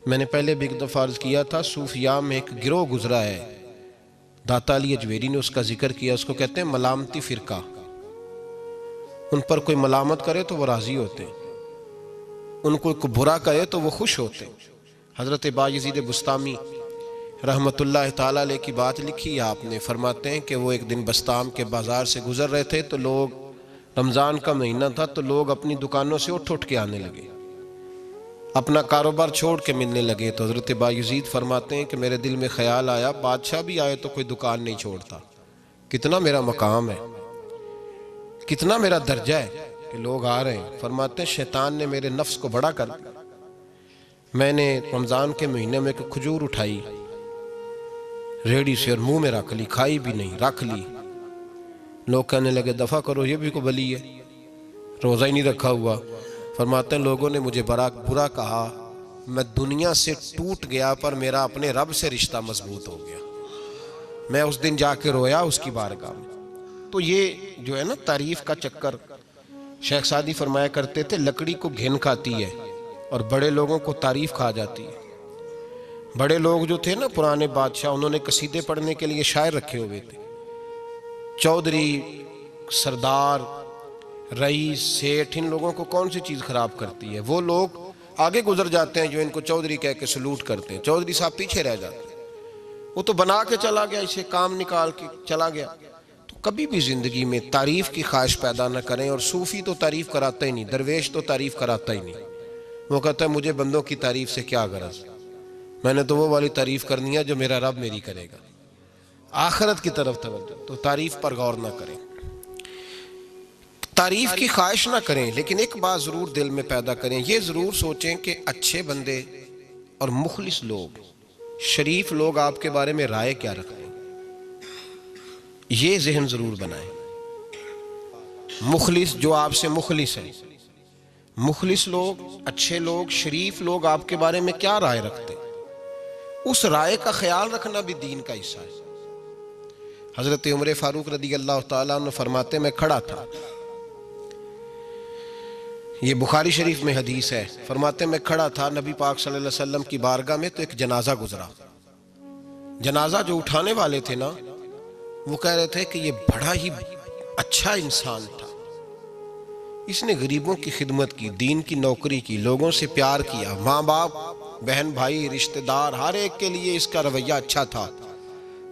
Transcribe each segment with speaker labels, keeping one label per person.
Speaker 1: میں نے پہلے بھی ایک دفعہ عرض کیا تھا، صوفیاء میں ایک گروہ گزرا ہے، داتا علی اجویری نے اس کا ذکر کیا، اس کو کہتے ہیں ملامتی فرقہ۔ ان پر کوئی ملامت کرے تو وہ راضی ہوتے ہیں، ان کو کوئی برا کہے تو وہ خوش ہوتے ہیں۔ حضرت بایزید بسطامی رحمت اللہ تعالیٰ علیہ کی بات لکھی آپ نے، فرماتے ہیں کہ وہ ایک دن بسطام کے بازار سے گزر رہے تھے تو لوگ، رمضان کا مہینہ تھا تو لوگ اپنی دکانوں سے اٹھ کے آنے لگے، اپنا کاروبار چھوڑ کے ملنے لگے۔ تو حضرت بایزید فرماتے ہیں کہ میرے دل میں خیال آیا، بادشاہ بھی آئے تو کوئی دکان نہیں چھوڑتا، کتنا میرا مقام ہے، کتنا میرا درجہ ہے کہ لوگ آ رہے ہیں۔ فرماتے ہیں شیطان نے میرے نفس کو بڑا کر دیا، میں نے رمضان کے مہینے میں ایک کھجور اٹھائی ریڑھی سے اور منہ میں رکھ لی، کھائی بھی نہیں، رکھ لی۔ لوگ کہنے لگے دفع کرو، یہ بھی کو بلی ہے، روزہ ہی نہیں رکھا ہوا۔ فرماتے ہیں لوگوں نے مجھے برا کہا، میں دنیا سے ٹوٹ گیا پر میرا اپنے رب سے رشتہ مضبوط ہو گیا۔ میں اس دن جا کے رویا اس کی بارگاہ میں۔ تو یہ جو ہے نا تعریف کا چکر، شیخ سعدی فرمایا کرتے تھے لکڑی کو گھن کھاتی ہے اور بڑے لوگوں کو تعریف کھا جاتی ہے۔ بڑے لوگ جو تھے نا پرانے بادشاہ، انہوں نے قصیدے پڑھنے کے لیے شاعر رکھے ہوئے تھے، چودھری، سردار، رئیس، سیٹھ، ان لوگوں کو کون سی چیز خراب کرتی ہے؟ وہ لوگ آگے گزر جاتے ہیں جو ان کو چودھری کہہ کے سلوٹ کرتے ہیں، چودھری صاحب پیچھے رہ جاتے ہیں، وہ تو بنا کے چلا گیا، اسے کام نکال کے چلا گیا۔ تو کبھی بھی زندگی میں تعریف کی خواہش پیدا نہ کریں، اور صوفی تو تعریف کراتا ہی نہیں، درویش تو تعریف کراتا ہی نہیں۔ وہ کہتا ہے مجھے بندوں کی تعریف سے کیا غرض، میں نے تو وہ والی تعریف کرنی ہے جو میرا رب میری کرے گا۔ آخرت کی طرف توجہ، تو تعریف پر غور نہ کریں، تعریف کی خواہش نہ کریں، لیکن ایک بات ضرور دل میں پیدا کریں، یہ ضرور سوچیں کہ اچھے بندے اور مخلص لوگ، شریف لوگ آپ کے بارے میں رائے کیا رکھتے ہیں، یہ ذہن ضرور بنائیں۔ مخلص جو آپ سے مخلص ہیں، مخلص لوگ، اچھے لوگ، شریف لوگ آپ کے بارے میں کیا رائے رکھتے ہیں، اس رائے کا خیال رکھنا بھی دین کا حصہ ہے۔ حضرت عمر فاروق رضی اللہ تعالیٰ عنہ فرماتے میں کھڑا تھا، یہ بخاری شریف میں حدیث ہے، فرماتے میں کھڑا تھا نبی پاک صلی اللہ علیہ وسلم کی بارگاہ میں، تو ایک جنازہ گزرا۔ جنازہ جو اٹھانے والے تھے نا، وہ کہہ رہے تھے کہ یہ بڑا ہی اچھا انسان تھا، اس نے غریبوں کی خدمت کی، دین کی نوکری کی، لوگوں سے پیار کیا، ماں باپ، بہن بھائی، رشتہ دار، ہر ایک کے لیے اس کا رویہ اچھا تھا۔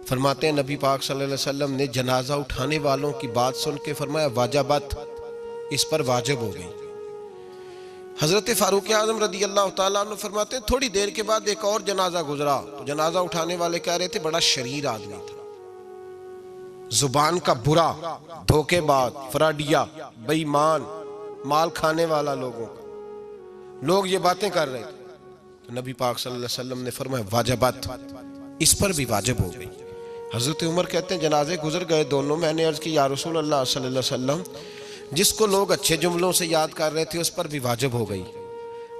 Speaker 1: فرماتے ہیں نبی پاک صلی اللہ علیہ وسلم نے جنازہ اٹھانے والوں کی بات سن کے فرمایا واجبت، اس پر واجب ہو گئی۔ حضرت فاروق اعظم رضی اللہ تعالیٰ عنہ فرماتے ہیں تھوڑی دیر کے بعد ایک اور جنازہ گزرا، تو جنازہ اٹھانے والے کہہ رہے تھے بڑا شریر آدمی تھا، زبان کا برا، دھوکے باز، فراڈیا، بے ایمان، مال کھانے والا لوگوں کا، لوگ یہ باتیں کر رہے تھے۔ تو نبی پاک صلی اللہ علیہ وسلم نے فرمایا واجبت، اس پر بھی واجب ہو گئی۔ حضرت عمر کہتے ہیں جنازے گزر گئے دونوں، میں نے عرض کی یا رسول اللہ صلی اللہ علیہ وسلم، جس کو لوگ اچھے جملوں سے یاد کر رہے تھے اس پر بھی واجب ہو گئی،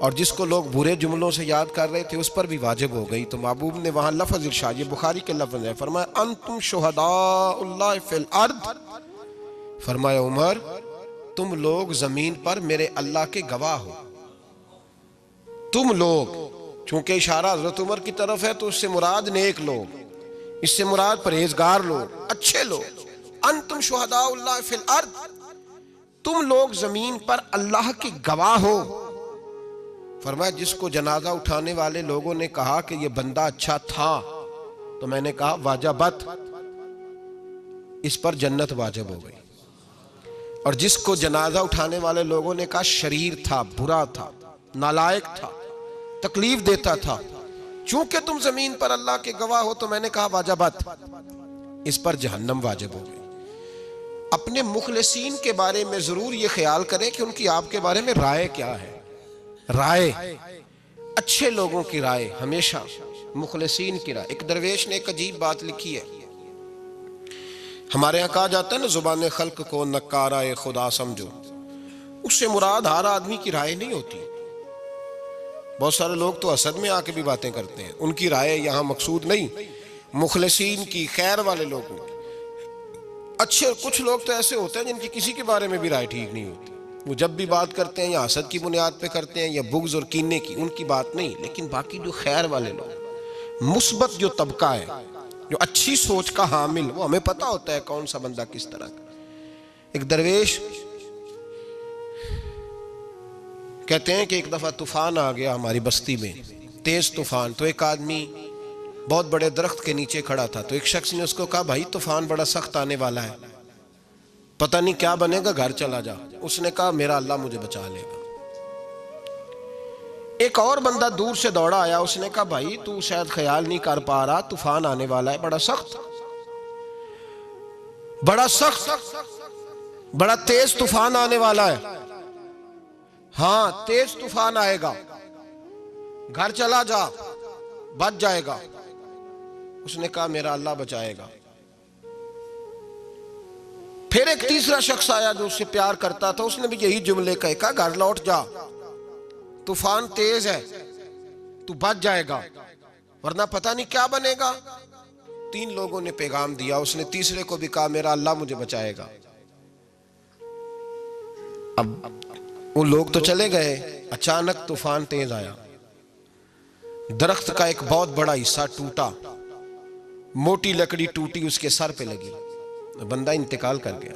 Speaker 1: اور جس کو لوگ برے جملوں سے یاد کر رہے تھے اس پر بھی واجب ہو گئی۔ تو محبوب نے وہاں لفظ ارشاد، یہ بخاری کے لفظ ہے، فرمایا انتم شہداء اللہ فی الارض، فرمایا عمر تم لوگ زمین پر میرے اللہ کے گواہ ہو، تم لوگ، چونکہ اشارہ حضرت عمر کی طرف ہے تو اس سے مراد نیک لوگ، اس سے مراد پرہیزگار لوگ، اچھے لوگ۔ انتم شہداء اللہ فی الارض، تم لوگ زمین پر اللہ کے گواہ ہو۔ فرمایا جس کو جنازہ اٹھانے والے لوگوں نے کہا کہ یہ بندہ اچھا تھا، تو میں نے کہا واجبت، اس پر جنت واجب ہو گئی، اور جس کو جنازہ اٹھانے والے لوگوں نے کہا شریر تھا، برا تھا، نالائق تھا، تکلیف دیتا تھا، چونکہ تم زمین پر اللہ کے گواہ ہو، تو میں نے کہا واجبت، اس پر جہنم واجب ہو گئی۔ اپنے مخلصین کے بارے میں ضرور یہ خیال کریں کہ ان کی آپ کے بارے میں رائے کیا ہے، رائے، اچھے لوگوں کی رائے، ہمیشہ مخلصین کی رائے۔ ایک درویش نے ایک عجیب بات لکھی ہے، ہمارے یہاں کہا جاتا ہے نا زبان خلق کو نکارہ خدا سمجھو، اس سے مراد ہر آدمی کی رائے نہیں ہوتی، بہت سارے لوگ تو حسد میں آ کے بھی باتیں کرتے ہیں، ان کی رائے یہاں مقصود نہیں، مخلصین کی، خیر والے لوگوں کی، اچھے۔ کچھ لوگ تو ایسے ہوتے ہیں جن کی کسی کے بارے میں بھی رائے ٹھیک نہیں ہوتی، وہ جب بھی بات کرتے ہیں یا حسد کی بنیاد پہ کرتے ہیں یا بغض اور کینے کی، ان کی بات نہیں، لیکن باقی جو خیر والے لوگ، مثبت جو طبقہ ہے، جو اچھی سوچ کا حامل، وہ ہمیں پتہ ہوتا ہے کون سا بندہ کس طرح کا۔ ایک درویش کہتے ہیں کہ ایک دفعہ طوفان آ گیا ہماری بستی میں، تیز طوفان، تو ایک آدمی بہت بڑے درخت کے نیچے کھڑا تھا، تو ایک شخص نے اس کو کہا بھائی طوفان بڑا سخت آنے والا ہے، پتہ نہیں کیا بنے گا، گھر چلا جا۔ اس نے کہا میرا اللہ مجھے بچا لے گا۔ ایک اور بندہ دور سے دوڑا آیا، اس نے کہا بھائی تو شاید خیال نہیں کر پا رہا، طوفان آنے والا ہے بڑا سخت، بڑا سخت، بڑا تیز طوفان آنے والا ہے، ہاں تیز طوفان آئے گا، گھر چلا جا بچ جائے گا۔ اس نے کہا میرا اللہ بچائے گا۔ پھر ایک تیسرا شخص آیا جو اس سے پیار کرتا تھا، اس نے بھی یہی جملے کہا گھر لوٹ جا، طوفان تیز ہے، تو بچ جائے گا ورنہ پتہ نہیں کیا بنے گا۔ تین لوگوں نے پیغام دیا، اس نے تیسرے کو بھی کہا میرا اللہ مجھے بچائے گا۔ اب وہ لوگ تو چلے گئے، اچانک طوفان تیز آیا، درخت کا ایک بہت بڑا حصہ ٹوٹا، موٹی لکڑی ٹوٹی، اس کے سر پہ لگی، بندہ انتقال کر گیا۔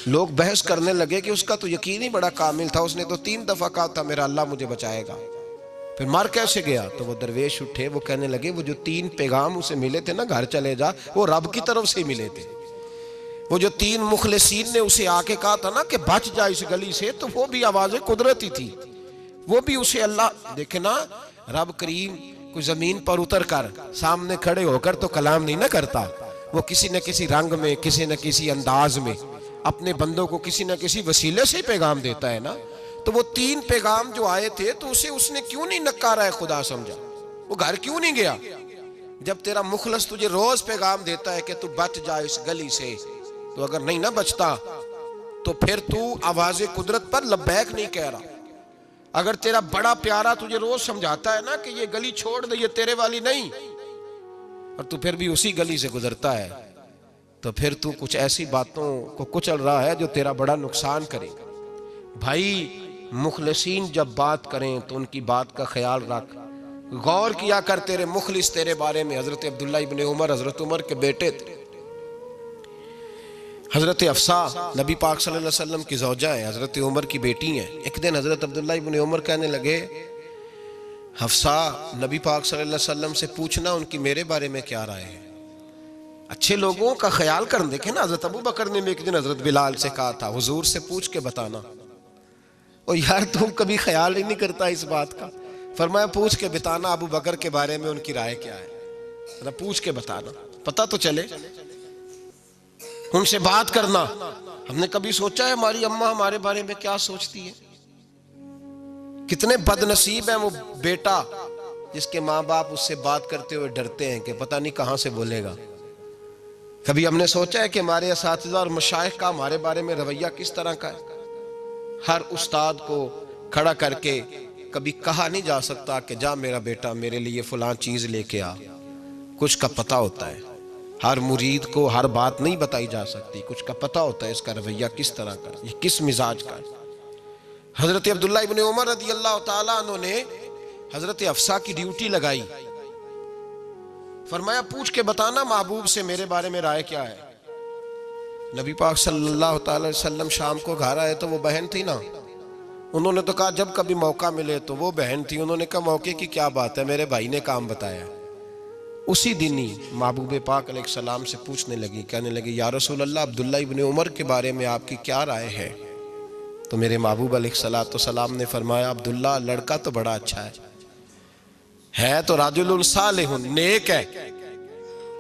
Speaker 1: لوگ بحث کرنے لگے کہ اس کا تو یقین ہی بڑا کامل تھا، اس نے تو 3 دفعہ کہا تھا میرا اللہ مجھے بچائے گا، پھر مر کیسے گیا؟ تو وہ درویش اٹھے، وہ کہنے لگے وہ جو 3 پیغام اسے ملے تھے نا گھر چلے جا، وہ رب کی طرف سے ملے تھے۔ وہ جو 3 مخلصین نے اسے آ کے کہا تھا نا کہ بچ جا اس گلی سے، تو وہ بھی آواز قدرتی تھی، وہ بھی اسے اللہ، دیکھیں نا رب کریم کوئی زمین پر اتر کر سامنے کھڑے ہو کر تو کلام نہیں نہ کرتا، وہ کسی نہ کسی رنگ میں، کسی نہ کسی انداز میں اپنے بندوں کو کسی نہ کسی وسیلے سے پیغام دیتا ہے نا۔ تو وہ 3 پیغام جو آئے تھے تو اسے اس نے کیوں نہیں نکارا ہے خدا سمجھا، وہ گھر کیوں نہیں گیا؟ جب تیرا مخلص تجھے روز پیغام دیتا ہے کہ تو بچ جا اس گلی سے، تو اگر نہیں نہ بچتا تو پھر تو آواز قدرت پر لبیک نہیں کہہ رہا۔ اگر تیرا بڑا پیارا تجھے روز سمجھاتا ہے نا کہ یہ گلی چھوڑ دے، یہ تیرے والی نہیں، اور تو پھر بھی اسی گلی سے گزرتا ہے، تو پھر تو کچھ ایسی باتوں کو کچل رہا ہے جو تیرا بڑا نقصان کرے گا۔ بھائی مخلصین جب بات کریں تو ان کی بات کا خیال رکھ، غور کیا کر، تیرے مخلص تیرے بارے میں حضرت عبداللہ ابن عمر، حضرت عمر کے بیٹے تھے، حضرت حفصہ نبی پاک صلی اللہ علیہ وسلم کی زوجہ ہیں، حضرت عمر کی بیٹی ہیں۔ ایک دن حضرت عبداللہ ابن عمر کہنے لگے حفصہ نبی پاک صلی اللہ علیہ وسلم سے پوچھنا ان کی میرے بارے میں کیا رائے ہے، اچھے لوگوں کا خیال کر۔ دیکھیں نا حضرت ابو بکر نے بھی ایک دن حضرت بلال سے کہا تھا حضور سے پوچھ کے بتانا، اور یار تم کبھی خیال ہی نہیں کرتا اس بات کا۔ فرمایا پوچھ کے بتانا ابو بکر کے بارے میں ان کی رائے کیا ہے، پوچھ کے بتانا، پتہ تو چلے، ان سے بات کرنا۔ ہم نے کبھی سوچا ہے ہماری اماں ہمارے بارے میں کیا سوچتی ہے؟ کتنے بد نصیب ہیں وہ بیٹا جس کے ماں باپ اس سے بات کرتے ہوئے ڈرتے ہیں کہ پتہ نہیں کہاں سے بولے گا۔ کبھی ہم نے سوچا ہے کہ ہمارے اساتذہ اور مشائخ کا ہمارے بارے میں رویہ کس طرح کا ہے؟ ہر استاد کو کھڑا کر کے کبھی کہا نہیں جا سکتا کہ جا میرا بیٹا میرے لیے فلاں چیز لے کے آ، کچھ کا پتہ ہوتا ہے۔ ہر مرید کو ہر بات نہیں بتائی جا سکتی، کچھ کا پتہ ہوتا ہے اس کا رویہ کس طرح کا، یہ کس مزاج کا ہے۔ حضرت عبداللہ ابن عمر رضی اللہ تعالیٰ عنہ نے حضرت حفصہ کی ڈیوٹی لگائی، فرمایا پوچھ کے بتانا محبوب سے میرے بارے میں رائے کیا ہے۔ نبی پاک صلی اللہ تعالی وسلم شام کو گھر آئے تو وہ بہن تھی نا، انہوں نے تو کہا جب کبھی موقع ملے تو وہ بہن تھی، انہوں نے کہا موقع کی کیا بات ہے، میرے بھائی نے کام بتایا۔ اسی دن ہی محبوب پاک علیہ السلام سے پوچھنے لگی، کہنے لگی یا رسول اللہ عبداللہ ابن عمر کے بارے میں آپ کی کیا رائے ہے؟ تو میرے محبوب علیہ السلام نے فرمایا عبداللہ لڑکا تو بڑا اچھا ہے تو رجل صالح، نیک ہے،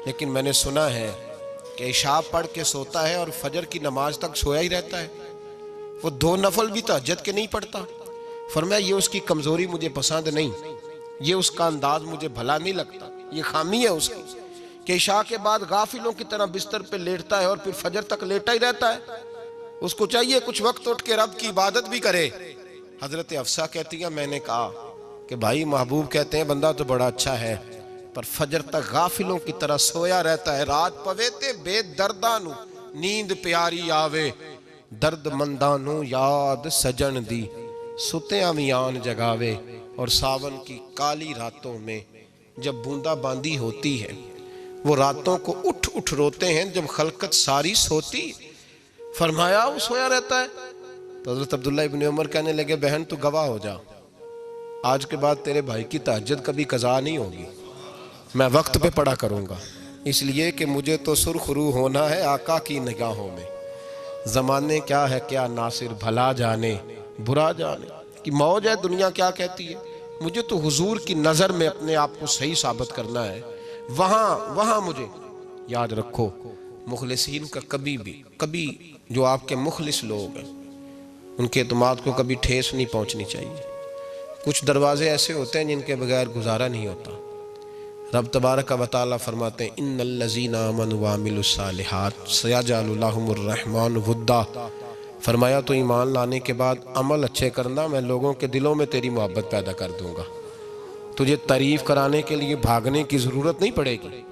Speaker 1: لیکن میں نے سنا ہے کہ عشاء پڑھ کے سوتا ہے اور فجر کی نماز تک سویا ہی رہتا ہے، وہ 2 نفل بھی تہجد کے نہیں پڑھتا۔ فرمایا یہ اس کی کمزوری مجھے پسند نہیں، یہ اس کا انداز مجھے بھلا نہیں لگتا، یہ خامی ہے اس کی کہ عشاء کے بعد غافلوں کی طرح بستر پہ لیٹتا ہے اور پھر فجر تک لیٹا ہی رہتا ہے۔ اس کو چاہیے کچھ وقت اٹھ کے رب کی عبادت بھی کرے۔ حضرت حفصہ کہتی ہے میں نے کہا کہ بھائی محبوب کہتے ہیں بندہ تو بڑا اچھا ہے پر فجر تک غافلوں کی طرح سویا رہتا ہے، رات پوے تے بے درداں نو نیند پیاری آوے، درد مندانوں یاد سجن دی، ستیاں میان جگاوے، اور ساون کی کالی راتوں میں جب بوندا باندی ہوتی ہے، وہ راتوں کو اٹھ اٹھ روتے ہیں جب خلقت ساری سوتی۔ فرمایا وہ سویا رہتا ہے تو حضرت عبداللہ ابن عمر کہنے لگے بہن تو گواہ ہو جا، آج کے بعد تیرے بھائی کی تہجد کبھی قضا نہیں ہوگی، میں وقت پہ پڑھا کروں گا، اس لیے کہ مجھے تو سرخ رو ہونا ہے آقا کی نگاہوں میں۔ زمانے کیا ہے کیا ناصر، بھلا جانے برا جانے کہ موج ہے دنیا کیا کہتی ہے، مجھے تو حضور کی نظر میں اپنے آپ کو صحیح ثابت کرنا ہے، وہاں مجھے یاد رکھو مخلصین کا کبھی جو آپ کے مخلص لوگ ہیں ان کے اعتماد کو کبھی ٹھیس نہیں پہنچنی چاہیے۔ کچھ دروازے ایسے ہوتے ہیں جن کے بغیر گزارا نہیں ہوتا۔ رب تبارک و تعالیٰ فرماتے ہیں ان الذین آمنوا وعملوا الصالحات سیجعل لهم الرحمن ودا، فرمایا تو ایمان لانے کے بعد عمل اچھے کرنا، میں لوگوں کے دلوں میں تیری محبت پیدا کر دوں گا، تجھے تعریف کرانے کے لیے بھاگنے کی ضرورت نہیں پڑے گی،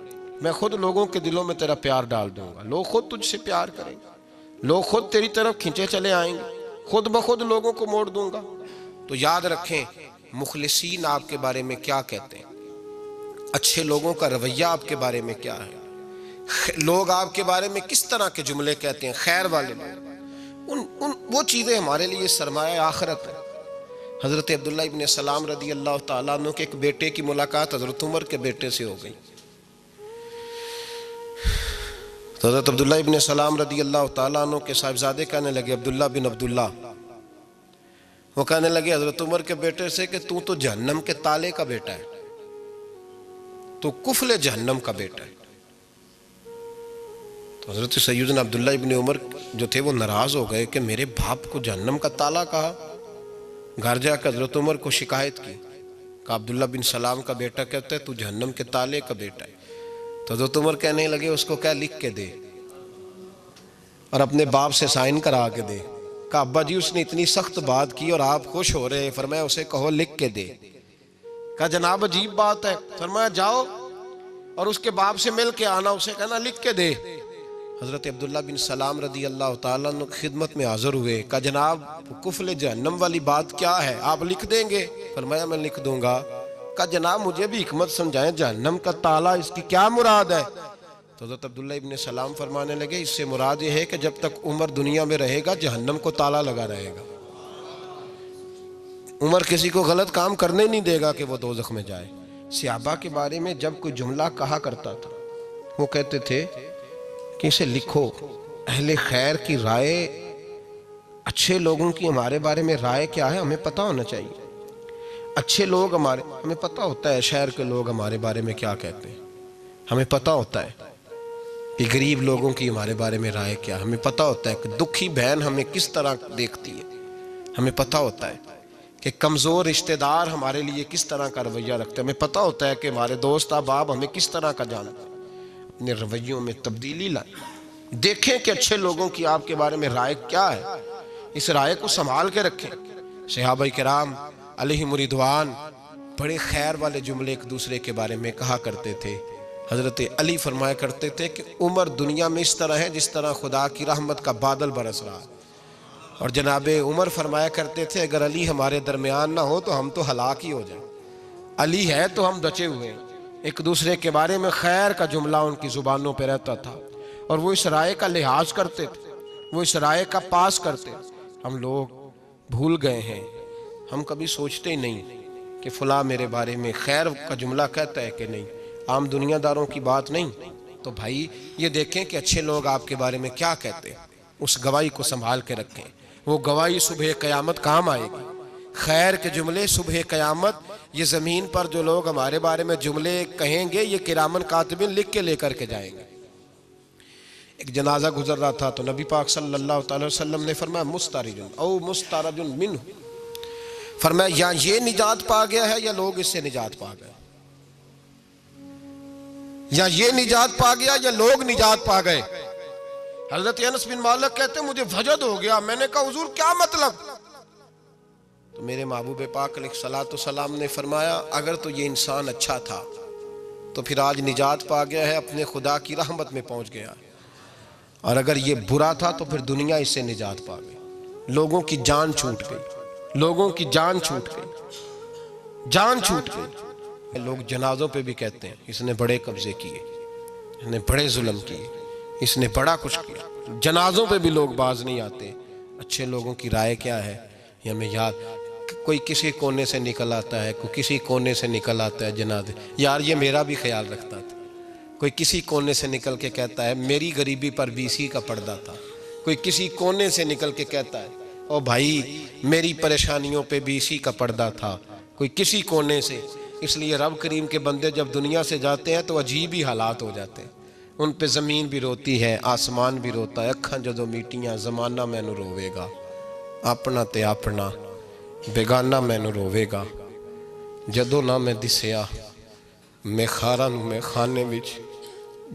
Speaker 1: میں خود لوگوں کے دلوں میں تیرا پیار ڈال دوں گا، لوگ خود تجھ سے پیار کریں گے، لوگ خود تیری طرف کھنچے چلے آئیں گے، خود بخود لوگوں کو موڑ دوں گا۔ تو یاد رکھیں مخلصین آپ کے بارے میں کیا کہتے ہیں، اچھے لوگوں کا رویہ آپ کے بارے میں کیا ہے، لوگ آپ کے بارے میں کس طرح کے جملے کہتے ہیں، خیر والے لوگ، وہ چیزیں ہمارے لیے سرمایہ آخرت ہے۔ حضرت عبداللہ ابن سلام رضی اللہ تعالیٰ عنہ کے ایک بیٹے کی ملاقات حضرت عمر کے بیٹے سے ہو گئی۔ تو حضرت عبداللہ ابن سلام رضی اللہ تعالیٰ عنہ کے صاحبزادے کہنے لگے عبداللہ بن عبداللہ، وہ کہنے لگے حضرت عمر کے بیٹے سے کہ تو جہنم کے تالے کا بیٹا ہے، تو کفل جہنم کا بیٹا ہے۔ تو حضرت سیدنا عبداللہ ابن عمر جو تھے وہ ناراض ہو گئے کہ میرے باپ کو جہنم کا تالا کہا، گھر جا کر حضرت عمر کو شکایت کی، کہ عبداللہ بن سلام کا بیٹا کہتا ہے تو جہنم کے تالے کا بیٹا ہے۔ تو حضرت عمر کہنے لگے اس کو کیا لکھ کے دے اور اپنے باپ سے سائن کرا کے دے، کہ ابا جی اس نے اتنی سخت بات کی اور آپ خوش ہو رہے، فرمایا اسے کہو لکھ کے دے۔ کہا جناب عجیب بات ہے، فرمایا جاؤ اور اس کے باپ سے مل کے آنا، اسے کہنا لکھ کے دے۔ حضرت عبداللہ بن سلام رضی اللہ تعالیٰ عنہ خدمت میں حاضر ہوئے، کہا جناب کفل جہنم والی بات کیا ہے، آپ لکھ دیں گے؟ فرمایا میں لکھ دوں گا۔ کہا جناب مجھے بھی حکمت سمجھائیں، جہنم کا تالا اس کی کیا مراد ہے؟ تو حضرت عبداللہ ابن سلام فرمانے لگے اس سے مراد یہ ہے کہ جب تک عمر دنیا میں رہے گا جہنم کو تالا لگا رہے گا، عمر کسی کو غلط کام کرنے نہیں دے گا کہ وہ دوزخ میں جائے۔ صحابہ کے بارے میں جب کوئی جملہ کہا کرتا تھا وہ کہتے تھے کہ اسے لکھو، اہل خیر کی رائے، اچھے لوگوں کی ہمارے بارے میں رائے کیا ہے ہمیں پتہ ہونا چاہیے۔ اچھے لوگ ہمیں پتہ ہوتا ہے شہر کے لوگ ہمارے بارے میں کیا کہتے ہیں، ہمیں پتہ ہوتا ہے کہ غریب لوگوں کی ہمارے بارے میں رائے کیا، ہمیں پتہ ہوتا ہے کہ دکھی بہن ہمیں کس طرح دیکھتی ہے، ہمیں پتہ ہوتا ہے کہ کمزور رشتہ دار ہمارے لیے کس طرح کا رویہ رکھتے ہیں، ہمیں پتہ ہوتا ہے کہ ہمارے دوست احباب ہمیں کس طرح کا جانتے ہیں۔ اپنے رویوں میں تبدیلی لائیں، دیکھیں کہ اچھے لوگوں کی آپ کے بارے میں رائے کیا ہے، اس رائے کو سنبھال کے رکھیں۔ صحابہ کرام علیہم رضوان بڑے خیر والے جملے ایک دوسرے کے بارے میں کہا کرتے تھے۔ حضرت علی فرمایا کرتے تھے کہ عمر دنیا میں اس طرح ہے جس طرح خدا کی رحمت کا بادل برس رہا ہے، اور جناب عمر فرمایا کرتے تھے اگر علی ہمارے درمیان نہ ہو تو ہم تو ہلاک ہی ہو جائیں، علی ہے تو ہم بچے ہوئے ہیں۔ ایک دوسرے کے بارے میں خیر کا جملہ ان کی زبانوں پہ رہتا تھا، اور وہ اس رائے کا لحاظ کرتے تھے، وہ اس رائے کا پاس کرتے۔ ہم لوگ بھول گئے ہیں، ہم کبھی سوچتے ہی نہیں کہ فلاں میرے بارے میں خیر کا جملہ کہتا ہے کہ نہیں، عام دنیا داروں کی بات نہیں۔ تو بھائی یہ دیکھیں کہ اچھے لوگ آپ کے بارے میں کیا کہتے ہیں، اس گواہی کو سنبھال کے رکھیں، وہ گواہی صبح قیامت کام آئے گی۔ خیر کے جملے صبح قیامت، یہ زمین پر جو لوگ ہمارے بارے میں جملے کہیں گے یہ کرامن کاتبین لکھ کے لے کر کے جائیں گے۔ ایک جنازہ گزر رہا تھا تو نبی پاک صلی اللہ تعالی وسلم نے فرمایا مسترج او مسترج منہ، فرمایا یا یہ نجات پا گیا ہے یا لوگ اس سے نجات پا گئے، یا یہ نجات پا گیا یا لوگ نجات پا گئے۔ حضرت انس بن مالک کہتے ہیں مجھے وجد ہو گیا، میں نے کہا حضور کیا مطلب؟ تو میرے محبوب پاک علیہ الصلوۃ والسلام نے فرمایا اگر تو یہ انسان اچھا تھا تو پھر آج نجات پا گیا ہے، اپنے خدا کی رحمت میں پہنچ گیا، اور اگر یہ برا تھا تو پھر دنیا اس سے نجات پا گئی. لوگوں کی جان چھوٹ گئی، لوگوں کی جان چھوٹ گئی، جان چھوٹ گئی. لوگ جنازوں پہ بھی کہتے ہیں اس نے بڑے قبضے کیے، اس نے بڑے ظلم کیے، اس نے بڑا کچھ کیا. جنازوں پہ بھی لوگ باز نہیں آتے. اچھے لوگوں کی رائے کیا ہے یہ ہمیں یاد. کوئی کسی کونے سے نکل آتا ہے، کوئی کسی کونے سے نکل آتا ہے جنازے. یار یہ میرا بھی خیال رکھتا تھا. کوئی کسی کونے سے نکل کے کہتا ہے میری غریبی پر BC کا پردہ تھا. کوئی کسی کونے سے نکل کے کہتا ہے او بھائی میری پریشانیوں پہ BC کا پردہ تھا. کوئی کسی کونے سے. اس لیے رب کریم کے بندے جب دنیا سے جاتے ہیں تو عجیب ہی حالات ہو جاتے ہیں. ان پہ زمین بھی روتی ہے، آسمان بھی روتا ہے. اکھاں جدوں میٹیاں زمانہ مینوں روے گا، اپنا تے اپنا بیگانہ مینوں روے گا. جدوں نہ میں دسیا میں خاراں نوں میں خانے وچ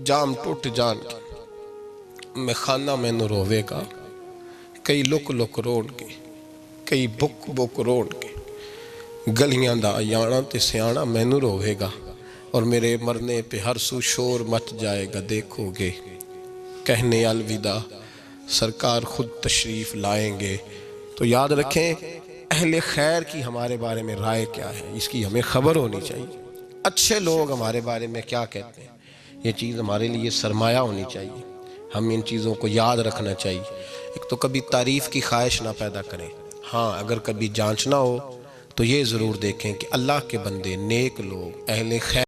Speaker 1: جام ٹوٹ جان کے میں خانہ مینوں روے گا. کئی لک لک روڑ کے، کئی بک بک روڑ کے گلیاں دا یانا تے سیانا مینوں روے گا. اور میرے مرنے پہ ہر سو شور مچ جائے گا. دیکھو گے کہنے الوداع سرکار خود تشریف لائیں گے. تو یاد رکھیں اہل خیر کی ہمارے بارے میں رائے کیا ہے، اس کی ہمیں خبر ہونی چاہیے. اچھے لوگ ہمارے بارے میں کیا کہتے ہیں، یہ چیز ہمارے لیے سرمایہ ہونی چاہیے. ہم ان چیزوں کو یاد رکھنا چاہیے. ایک تو کبھی تعریف کی خواہش نہ پیدا کریں. ہاں اگر کبھی جانچنا ہو تو یہ ضرور دیکھیں کہ اللہ کے بندے، نیک لوگ، اہل خیر